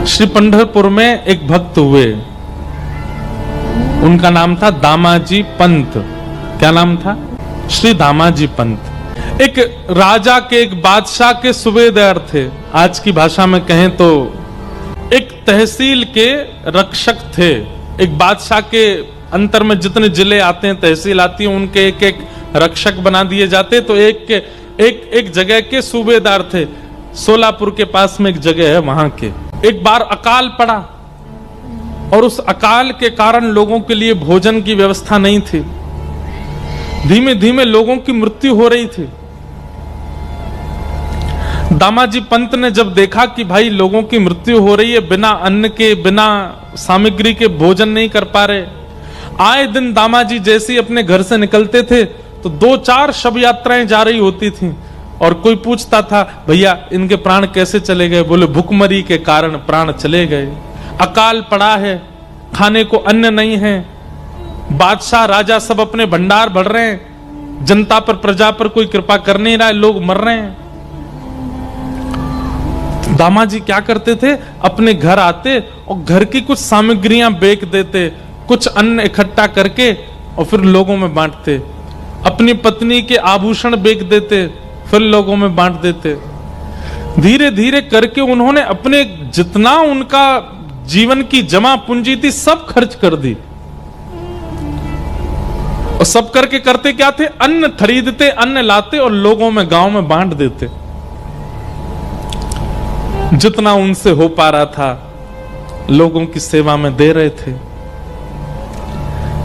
श्री पंढरपुर में एक भक्त हुए, उनका नाम था दामाजी पंत। क्या नाम था? श्री दामाजी पंत। एक राजा के, एक बादशाह के सूबेदार थे। आज की भाषा में कहें तो एक तहसील के रक्षक थे। एक बादशाह के अंतर में जितने जिले आते हैं, तहसील आती है, उनके एक एक रक्षक बना दिए जाते। तो एक जगह के सूबेदार थे। सोलापुर के पास में एक जगह है, वहां के। एक बार अकाल पड़ा और उस अकाल के कारण लोगों के लिए भोजन की व्यवस्था नहीं थी। धीमे धीमे लोगों की मृत्यु हो रही थी। दामाजी पंत ने जब देखा कि भाई लोगों की मृत्यु हो रही है, बिना अन्न के, बिना सामग्री के भोजन नहीं कर पा रहे। आए दिन दामाजी जैसे ही अपने घर से निकलते थे तो 2-4 शव यात्राएं जा रही होती थी और कोई पूछता था, भैया इनके प्राण कैसे चले गए? बोले भुखमरी के कारण प्राण चले गए। अकाल पड़ा है, खाने को अन्न नहीं है, बादशाह राजा सब अपने भंडार भर रहे हैं, जनता पर, प्रजा पर कोई कृपा कर नहीं रहा है, लोग मर रहे हैं। दामाजी क्या करते थे? अपने घर आते और घर की कुछ सामग्रियां बेच देते, कुछ अन्न इकट्ठा करके और फिर लोगों में बांटते। अपनी पत्नी के आभूषण बेच देते, फिर लोगों में बांट देते। धीरे धीरे करके उन्होंने अपने जितना उनका जीवन की जमा पूंजी थी सब खर्च कर दी। और सब करके करते क्या थे? अन्न खरीदते, अन्न लाते और लोगों में, गांव में बांट देते। जितना उनसे हो पा रहा था लोगों की सेवा में दे रहे थे।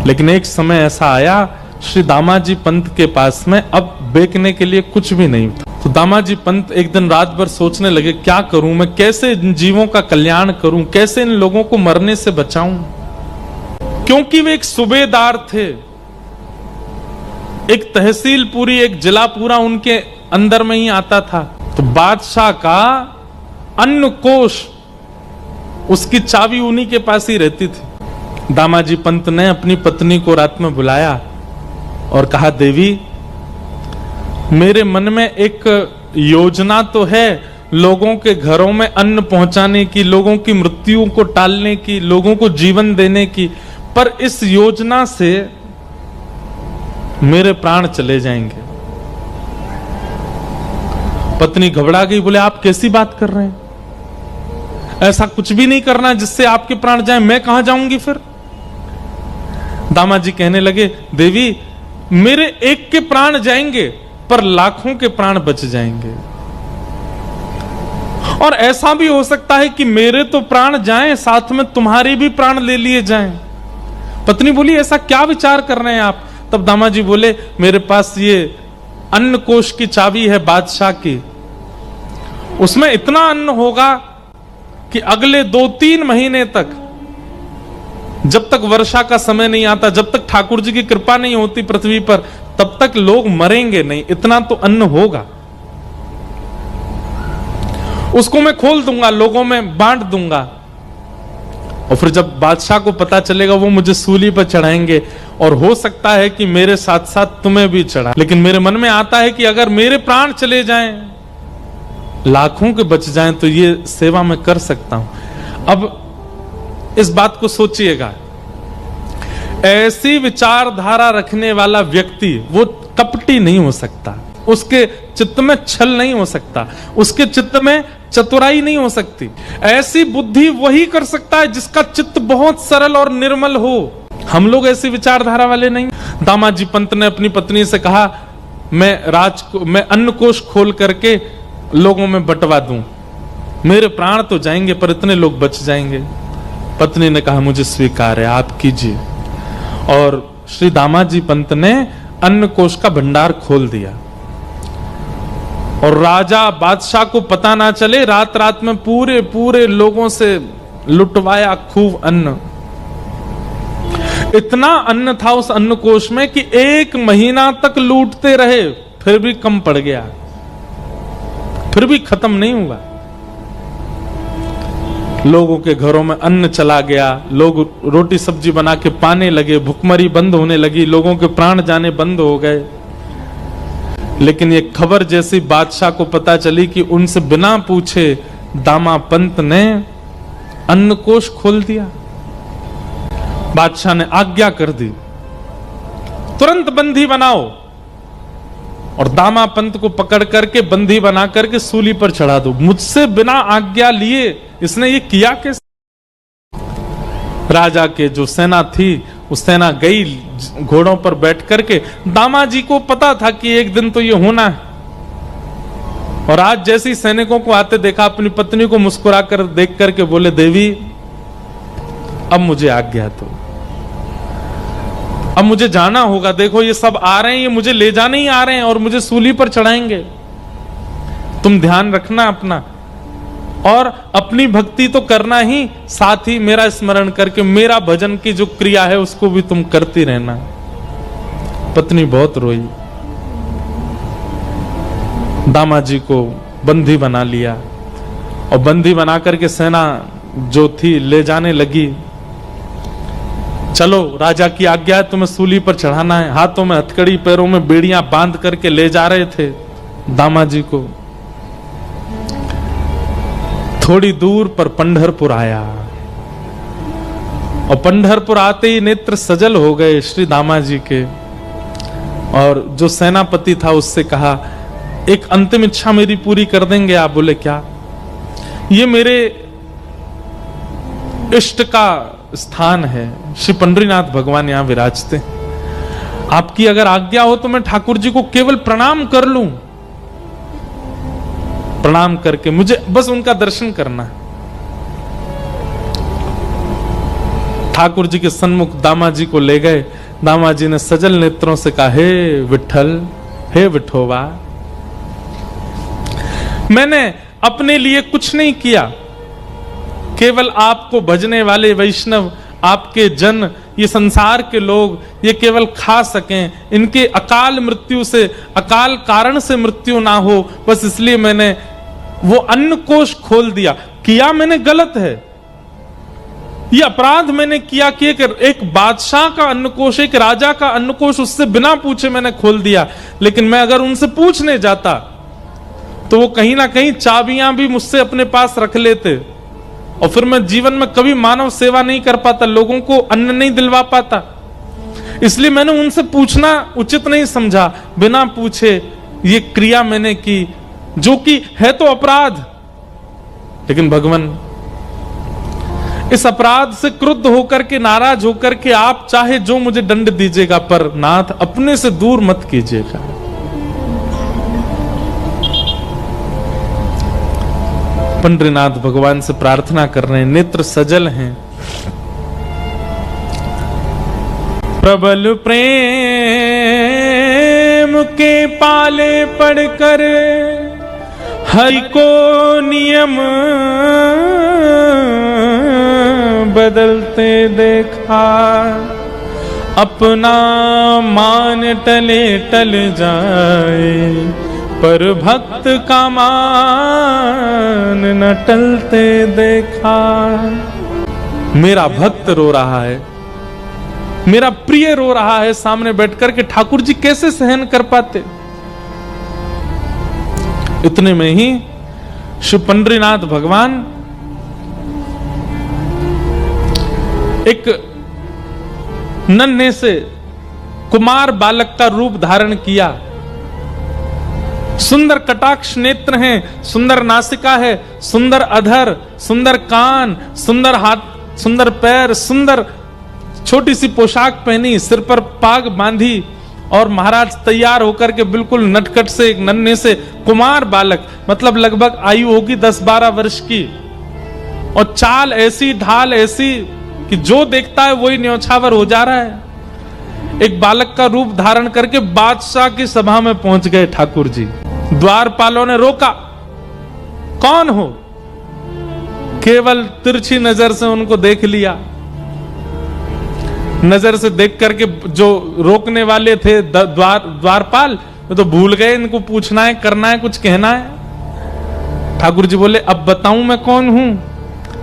लेकिन एक समय ऐसा आया, श्री दामाजी पंत के पास में अब बेचने के लिए कुछ भी नहीं था। तो दामाजी पंत एक दिन रात भर सोचने लगे, क्या करूं मैं, कैसे इन जीवों का कल्याण करूं, कैसे इन लोगों को मरने से बचाऊं। क्योंकि वे एक सूबेदार थे, एक तहसील पूरी, एक जिला पूरा उनके अंदर में ही आता था। तो बादशाह का अन्न कोष, उसकी चाबी उन्हीं के पास ही रहती थी। दामाजी पंत ने अपनी पत्नी को रात में बुलाया और कहा, देवी मेरे मन में एक योजना तो है लोगों के घरों में अन्न पहुंचाने की, लोगों की मृत्यु को टालने की, लोगों को जीवन देने की, पर इस योजना से मेरे प्राण चले जाएंगे। पत्नी घबरा गई, बोले आप कैसी बात कर रहे हैं? ऐसा कुछ भी नहीं करना जिससे आपके प्राण जाएं, मैं कहां जाऊंगी फिर? दामाजी कहने लगे, देवी मेरे एक के प्राण जाएंगे पर लाखों के प्राण बच जाएंगे। और ऐसा भी हो सकता है कि मेरे तो प्राण जाएं, साथ में तुम्हारे भी प्राण ले लिए जाएं। पत्नी बोली, ऐसा क्या विचार कर रहे हैं आप? तब दामाजी बोले, मेरे पास ये अन्न कोष की चाबी है बादशाह की, उसमें इतना अन्न होगा कि अगले 2-3 महीने तक, जब तक वर्षा का समय नहीं आता, जब तक ठाकुर जी की कृपा नहीं होती पृथ्वी पर, तब तक लोग मरेंगे नहीं, इतना तो अन्न होगा। उसको मैं खोल दूंगा, लोगों में बांट दूंगा, और फिर जब बादशाह को पता चलेगा वो मुझे सूली पर चढ़ाएंगे, और हो सकता है कि मेरे साथ साथ तुम्हें भी चढ़ा। लेकिन मेरे मन में आता है कि अगर मेरे प्राण चले जाएं, लाखों के बच जाएं, तो ये सेवा मैं कर सकता हूं। अब इस बात को सोचिएगा, ऐसी विचारधारा रखने वाला व्यक्ति वो कपटी नहीं हो सकता, उसके चित्त में छल नहीं हो सकता, उसके चित्त में चतुराई नहीं हो सकती। ऐसी बुद्धि वही कर सकता है जिसका चित्त बहुत सरल और निर्मल हो। हम लोग ऐसी विचारधारा वाले नहीं। दामाजी पंत ने अपनी पत्नी से कहा, मैं अन्न कोष खोल करके लोगों में बंटवा दूं, मेरे प्राण तो जाएंगे पर इतने लोग बच जाएंगे। पत्नी ने कहा, मुझे स्वीकार है, आप कीजिए। और श्री दामाजी पंत ने अन्न कोष का भंडार खोल दिया और राजा बादशाह को पता ना चले, रात रात में पूरे लोगों से लुटवाया खूब अन्न। इतना अन्न था उस अन्न कोष में कि 1 महीना तक लूटते रहे, फिर भी कम पड़ गया, फिर भी खत्म नहीं हुआ। लोगों के घरों में अन्न चला गया, लोग रोटी सब्जी बना के पाने लगे, भुखमरी बंद होने लगी, लोगों के प्राण जाने बंद हो गए। लेकिन ये खबर जैसी बादशाह को पता चली कि उनसे बिना पूछे दामा पंत ने अन्नकोश खोल दिया। बादशाह ने आज्ञा कर दी, तुरंत बंदी बनाओ और दामा पंत को पकड़ करके बंदी बना करके सूली पर चढ़ा दो। मुझसे बिना आज्ञा लिए इसने ये किया कैसे? राजा के जो सेना थी उस सेना गई घोड़ों पर बैठ करके। दामा जी को पता था कि एक दिन तो ये होना है, और आज जैसे ही सैनिकों को आते देखा, अपनी पत्नी को मुस्कुरा कर देख करके बोले, देवी अब मुझे आज्ञा दो, अब मुझे जाना होगा। देखो ये सब आ रहे हैं, ये मुझे ले जाने ही आ रहे हैं और मुझे सूली पर चढ़ाएंगे। तुम ध्यान रखना अपना, और अपनी भक्ति तो करना ही, साथ ही मेरा स्मरण करके मेरा भजन की जो क्रिया है उसको भी तुम करती रहना। पत्नी बहुत रोई, दामा जी को बंदी बना लिया और बंदी बना करके सेना जो थी ले जाने लगी। चलो राजा की आज्ञा है, तुम्हें सूली पर चढ़ाना है। हाथों में हथकड़ी, पैरों में बेड़ियां बांध करके ले जा रहे थे दामा जी को। थोड़ी दूर पर पंढरपुर आया और पंढरपुर आते ही नेत्र सजल हो गए श्री दामा जी के। और जो सेनापति था उससे कहा, एक अंतिम इच्छा मेरी पूरी कर देंगे आप? बोले क्या? ये मेरे इष्ट का स्थान है, श्री पंडरीनाथ भगवान यहां विराजते। आपकी अगर आज्ञा हो तो मैं ठाकुर जी को केवल प्रणाम कर लूं। प्रणाम करके मुझे बस उनका दर्शन करना है। ठाकुर जी के सन्मुख दामा जी को ले गए। दामा जी ने सजल नेत्रों से कहा, हे विठल, हे विठोबा, मैंने अपने लिए कुछ नहीं किया, केवल आपको भजने वाले वैष्णव, आपके जन, ये संसार के लोग ये केवल खा सकें, इनके अकाल मृत्यु से, अकाल कारण से मृत्यु ना हो, बस इसलिए मैंने वो अन्न कोश खोल दिया। किया मैंने गलत है, ये अपराध मैंने किया कि एक बादशाह का अन्नकोश, एक राजा का अन्नकोश उससे बिना पूछे मैंने खोल दिया। लेकिन मैं अगर उनसे पूछने जाता तो वो कहीं ना कहीं चाबियां भी मुझसे अपने पास रख लेते और फिर मैं जीवन में कभी मानव सेवा नहीं कर पाता, लोगों को अन्न नहीं दिलवा पाता। इसलिए मैंने उनसे पूछना उचित नहीं समझा। बिना पूछे ये क्रिया मैंने की, जो कि है तो अपराध। लेकिन भगवान, इस अपराध से क्रुद्ध होकर के, नाराज होकर के आप चाहे जो मुझे दंड दीजिएगा, पर नाथ अपने से दूर मत कीजिएगा। पंडरीनाथ भगवान से प्रार्थना कर रहे हैं, नेत्र सजल हैं। प्रबल प्रेम के पाले पड़कर हरि को नियम बदलते देखा, अपना मान टले टल जाए, पर भक्त का मान न टलते देखा। मेरा भक्त रो रहा है, मेरा प्रिय रो रहा है सामने बैठकर के, ठाकुर जी कैसे सहन कर पाते। इतने में ही श्री पंडरीनाथ भगवान एक नन्हे से कुमार बालक का रूप धारण किया। सुंदर कटाक्ष नेत्र हैं, सुंदर नासिका है, सुंदर अधर, सुंदर कान, सुंदर हाथ, सुंदर पैर, सुंदर छोटी सी पोशाक पहनी, सिर पर पाग बांधी और महाराज तैयार होकर के बिल्कुल नटखट से एक नन्हे से कुमार बालक, मतलब लगभग आयु होगी 10-12 वर्ष की, और चाल ऐसी, ढाल ऐसी कि जो देखता है वही न्यौछावर हो जा रहा है। एक बालक का रूप धारण करके बादशाह की सभा में पहुंच गए ठाकुर जी। द्वारपालों ने रोका, कौन हो? केवल तिरछी नजर से उनको देख लिया। नजर से देख करके जो रोकने वाले थे द्वारपाल, तो भूल गए इनको पूछना है, करना है, कुछ कहना है। ठाकुर जी बोले, अब बताऊं मैं कौन हूं?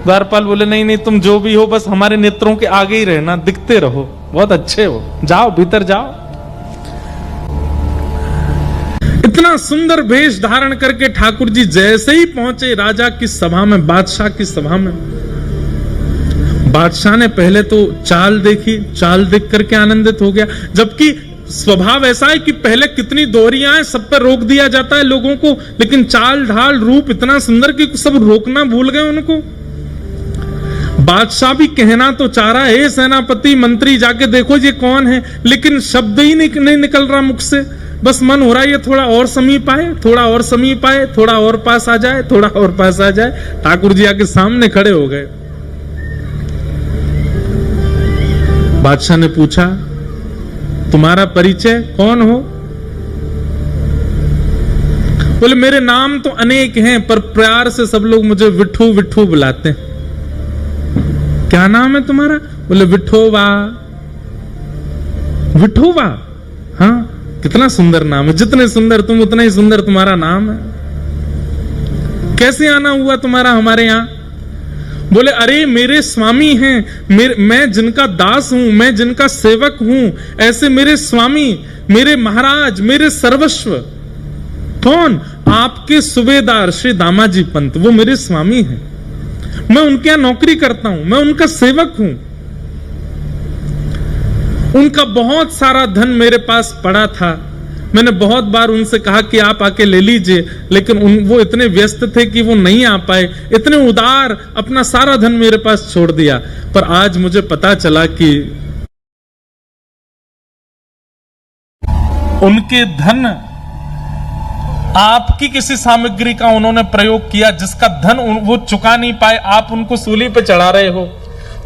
द्वारपाल बोले, नहीं नहीं, तुम जो भी हो बस हमारे नेत्रों के आगे ही रहना, दिखते रहो, बहुत अच्छे हो, जाओ भीतर जाओ। इतना सुंदर वेश धारण करके ठाकुर जी जैसे ही पहुंचे राजा की सभा में, बादशाह की सभा में, बादशाह ने पहले तो चाल देखी, चाल देख करके आनंदित हो गया, जबकि स्वभाव ऐसा है कि पहले कितनी दोहरियां हैं, सब पर रोक दिया जाता है लोगों को, लेकिन चाल ढाल रूप इतना सुंदर कि सब रोकना भूल गए उनको। बादशाह भी कहना तो चाह रहा है, सेनापति मंत्री जाके देखो ये कौन है, लेकिन शब्द ही नहीं निकल रहा मुख से। बस मन हो रहा है ये थोड़ा और समीप आए, थोड़ा और समीप आए, थोड़ा और पास आ जाए, थोड़ा और पास आ जाए। ठाकुर जी आके सामने खड़े हो गए। बादशाह ने पूछा, तुम्हारा परिचय, कौन हो? बोले, मेरे नाम तो अनेक हैं, पर प्यार से सब लोग मुझे विठू विठू बुलाते हैं। क्या नाम है तुम्हारा? बोले, विठोबा। विठोबा? हाँ, कितना सुंदर नाम है, जितने सुंदर तुम उतना ही सुंदर तुम्हारा नाम है। कैसे आना हुआ तुम्हारा हमारे यहां? बोले, अरे मेरे स्वामी हैं, मैं जिनका दास हूं, मैं जिनका सेवक हूं, ऐसे मेरे स्वामी, मेरे महाराज, मेरे सर्वस्व। कौन? आपके सूबेदार श्री दामाजी पंत, वो मेरे स्वामी हैं। मैं उनके यहां नौकरी करता हूं, मैं उनका सेवक हूं। उनका बहुत सारा धन मेरे पास पड़ा था, मैंने बहुत बार उनसे कहा कि आप आके ले लीजिए, लेकिन वो इतने व्यस्त थे कि वो नहीं आ पाए। इतने उदार, अपना सारा धन मेरे पास छोड़ दिया। पर आज मुझे पता चला कि उनके धन, आपकी किसी सामग्री का उन्होंने प्रयोग किया जिसका धन वो चुका नहीं पाए, आप उनको सूली पे चढ़ा रहे हो।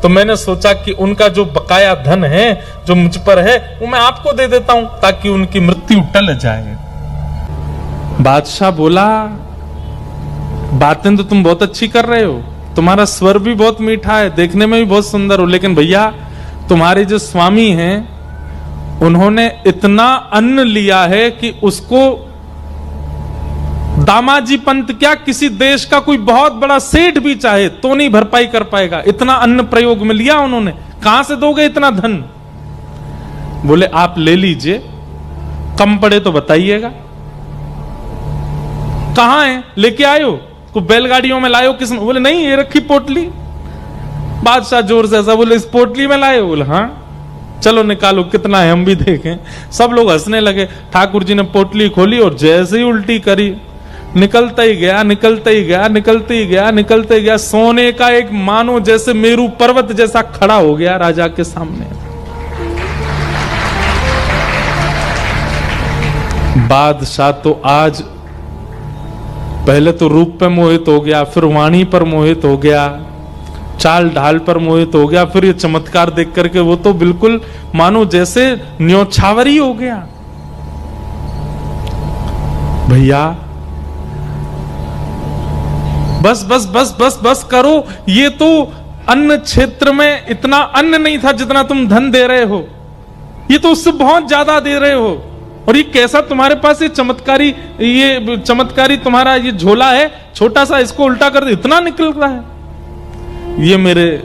तो मैंने सोचा कि उनका जो बकाया धन है जो मुझ पर है वो मैं आपको दे देता हूं, ताकि उनकी मृत्यु टल जाए। बादशाह बोला, बातें तो तुम बहुत अच्छी कर रहे हो, तुम्हारा स्वर भी बहुत मीठा है, देखने में भी बहुत सुंदर हो, लेकिन भैया तुम्हारे जो स्वामी हैं उन्होंने इतना अन्न लिया है कि उसको दामाजी पंत क्या, किसी देश का कोई बहुत बड़ा सेठ भी चाहे तो नहीं भरपाई कर पाएगा। इतना अन्न प्रयोग में लिया उन्होंने, कहां से दोगे इतना धन? बोले, आप ले लीजिए, कम पड़े तो बताइएगा। कहां है, लेके आयो? कोई बैलगाड़ियों में लायो? किस? बोले, नहीं, ये रखी पोटली। बादशाह जोर से ऐसा बोले, इस पोटली में लाए? बोले, हाँ। चलो निकालो, कितना है हम भी देखें। सब लोग हंसने लगे। ठाकुर जी ने पोटली खोली और जैसे ही उल्टी करी, निकलता ही गया, निकलता ही गया, निकलते ही गया, निकलते ही गया। सोने का एक मानो जैसे मेरू पर्वत जैसा खड़ा हो गया राजा के सामने। बादशाह तो आज पहले तो रूप पे मोहित हो गया, फिर वाणी पर मोहित हो गया, चाल ढाल पर मोहित हो गया, फिर ये चमत्कार देख करके वो तो बिल्कुल मानो जैसे न्योछावरी हो गया। भैया बस बस बस बस बस करो, ये तो अन्न क्षेत्र में इतना अन्न नहीं था जितना तुम धन दे रहे हो, ये तो उससे बहुत ज्यादा दे रहे हो। और ये कैसा तुम्हारे पास ये चमत्कारी तुम्हारा ये झोला है छोटा सा, इसको उल्टा कर दे, इतना निकल रहा है। ये मेरे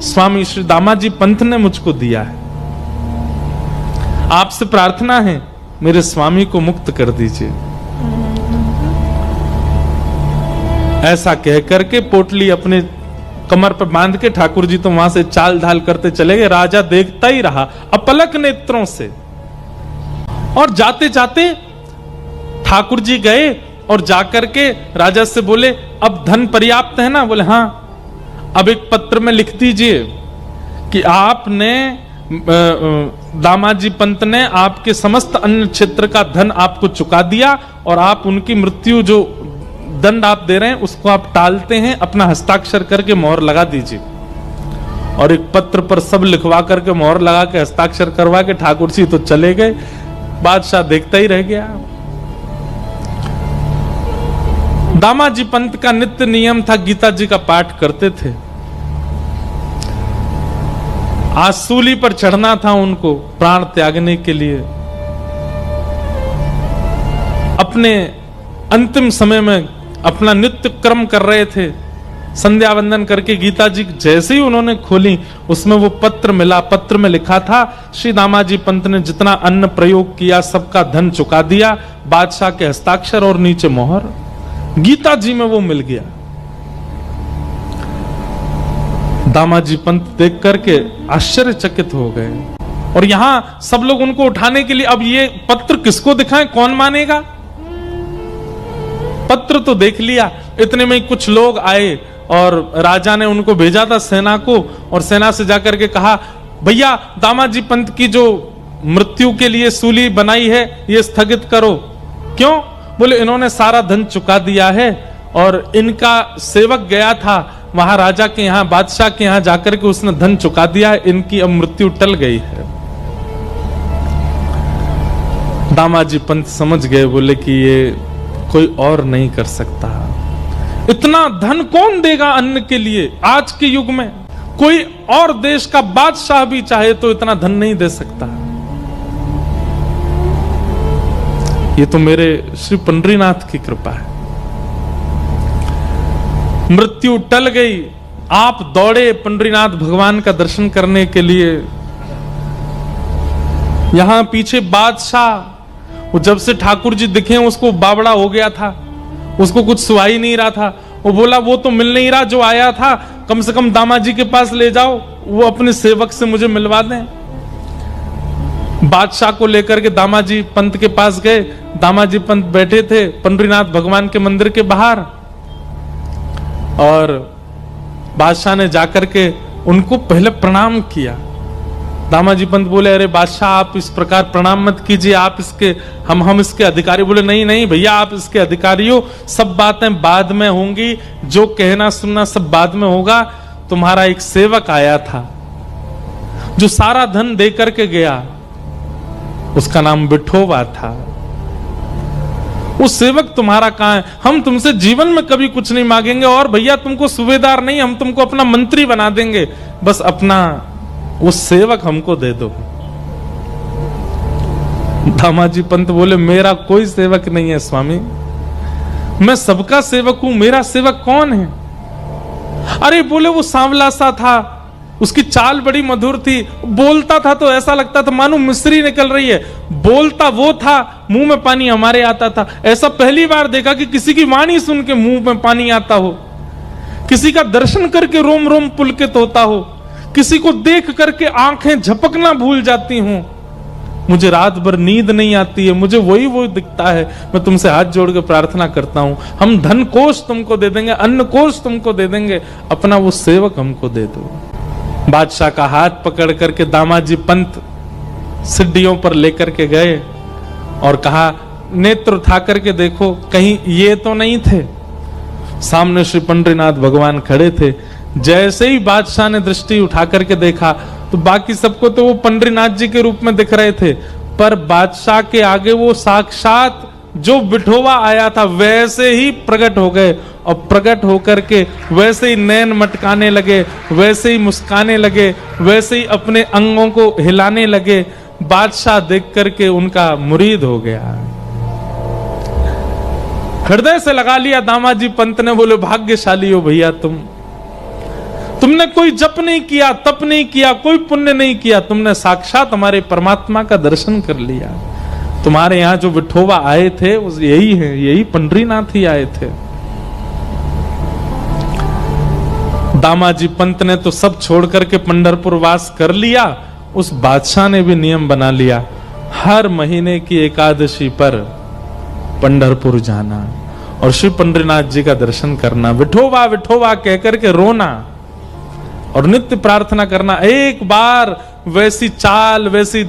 स्वामी श्री दामाजी पंत ने मुझको दिया है, आपसे प्रार्थना है मेरे स्वामी को मुक्त कर दीजिए। ऐसा कह करके पोटली अपने कमर पर बांध के ठाकुर जी तो वहां से चाल ढाल करते चले गए। राजा देखता ही रहा अपलक नेत्रों से। और जाते जाते ठाकुर जी गए और जाकर के राजा से बोले, अब धन पर्याप्त है ना? बोले, हाँ। अब एक पत्र में लिख दीजिए कि आपने दामाजी पंत ने आपके समस्त अन्य क्षेत्र का धन आपको चुका दिया और आप उनकी मृत्यु जो दंड आप दे रहे हैं उसको आप टालते हैं, अपना हस्ताक्षर करके मोहर लगा दीजिए। और एक पत्र पर सब लिखवा करके मोहर लगा के हस्ताक्षर करवा के ठाकुर जी तो चले गए। बादशाह देखता ही रह गया। दामाजी पंत का नित्य नियम था, गीता जी का पाठ करते थे। आज सूली पर चढ़ना था उनको प्राण त्यागने के लिए। अपने अंतिम समय में अपना नित्य कर्म कर रहे थे, संध्या वंदन करके गीता जी जैसे ही उन्होंने खोली उसमें वो पत्र मिला। पत्र में लिखा था, श्री दामाजी पंत ने जितना अन्न प्रयोग किया सबका धन चुका दिया, बादशाह के हस्ताक्षर और नीचे मोहर। गीता जी में वो मिल गया। दामाजी पंत देख करके आश्चर्यचकित हो गए और यहां सब लोग उनको उठाने के लिए, अब ये पत्र किसको दिखाएं, कौन मानेगा? पत्र तो देख लिया, इतने में कुछ लोग आए और राजा ने उनको भेजा था सेना को, और सेना से जाकर के कहा, भैया दामाजी पंत की जो मृत्यु के लिए सूली बनाई है ये स्थगित करो। क्यों? बोले इन्होंने सारा धन चुका दिया है और इनका सेवक गया था वहां राजा के यहाँ, बादशाह के यहाँ जाकर के उसने धन चुका दिया है, इनकी अब मृत्यु टल गई है। दामाजी पंत समझ गए, बोले कि ये कोई और नहीं कर सकता। इतना धन कौन देगा अन्न के लिए? आज के युग में कोई और देश का बादशाह भी चाहे तो इतना धन नहीं दे सकता। ये तो मेरे श्री पंडरीनाथ की कृपा है। मृत्यु टल गई, आप दौड़े पंडरीनाथ भगवान का दर्शन करने के लिए। यहां पीछे बादशाह, वो जब से ठाकुर जी दिखे उसको बावड़ा हो गया था, उसको कुछ सुहाई नहीं रहा था। वो बोला वो तो मिल नहीं रहा जो आया था, कम से कम दामाजी के पास ले जाओ, वो अपने सेवक से मुझे मिलवा दें। बादशाह को लेकर के दामाजी पंत के पास गए। दामाजी पंत बैठे थे पंडरीनाथ भगवान के मंदिर के बाहर, और बादशाह ने जाकर के उनको पहले प्रणाम किया। दामाजी पंत बोले, अरे बादशाह आप इस प्रकार प्रणाम मत कीजिए, आप इसके हम इसके अधिकारी। बोले नहीं नहीं भैया, आप इसके अधिकारी हो, सब बातें बाद में होंगी, जो कहना सुनना सब बाद में होगा। तुम्हारा एक सेवक आया था जो सारा धन दे करके गया, उसका नाम विठोबा था। वो सेवक तुम्हारा कहां है? हम तुमसे जीवन में कभी कुछ नहीं मांगेंगे, और भैया तुमको सूबेदार नहीं, हम तुमको अपना मंत्री बना देंगे, बस अपना वो सेवक हमको दे दो। दामाजी पंत बोले, मेरा कोई सेवक नहीं है स्वामी, मैं सबका सेवक हूं, मेरा सेवक कौन है? अरे बोले वो सांवला सा था, उसकी चाल बड़ी मधुर थी, बोलता था तो ऐसा लगता था मानो मिश्री निकल रही है। बोलता वो था, मुंह में पानी हमारे आता था। ऐसा पहली बार देखा कि किसी की वाणी सुन के मुंह में पानी आता हो, किसी का दर्शन करके रोम रोम पुलकित होता हो, किसी को देख करके आंखें झपकना भूल जाती हूं। मुझे रात भर नींद नहीं आती है, मुझे वही दिखता है। मैं तुमसे हाथ जोड़ के प्रार्थना करता हूं, हम धन कोष तुमको दे देंगे, अन्न कोष तुमको दे देंगे, अपना वो सेवक हमको दे दो। बादशाह का हाथ पकड़ करके दामाजी पंत सीढ़ियों पर लेकर के गए और कहा, नेत्र उठा करके देखो कहीं ये तो नहीं थे। सामने श्री पंडरीनाथ भगवान खड़े थे। जैसे ही बादशाह ने दृष्टि उठा करके देखा तो बाकी सबको तो वो पंडरीनाथ जी के रूप में दिख रहे थे, पर बादशाह के आगे वो साक्षात जो विठोबा आया था वैसे ही प्रकट हो गए, और प्रकट होकर के वैसे ही नैन मटकाने लगे, वैसे ही मुस्काने लगे, वैसे ही अपने अंगों को हिलाने लगे। बादशाह देख करके उनका मुरीद हो गया, हृदय से लगा लिया। दामाजी पंत ने बोले, भाग्यशाली हो भैया तुमने कोई जप नहीं किया, तप नहीं किया, कोई पुण्य नहीं किया, तुमने साक्षात हमारे परमात्मा का दर्शन कर लिया। तुम्हारे यहां जो विठोबा आए थे यही है, यही पंडरीनाथ ही आए थे। दामाजी पंत ने तो सब छोड़ करके पंढरपुर वास कर लिया। उस बादशाह ने भी नियम बना लिया, हर महीने की एकादशी पर पंढरपुर जाना और श्री पंडरीनाथ जी का दर्शन करना, विठोबा विठोबा कहकर के रोना और नित्य प्रार्थना करना। एक बार वैसी चाल, वैसी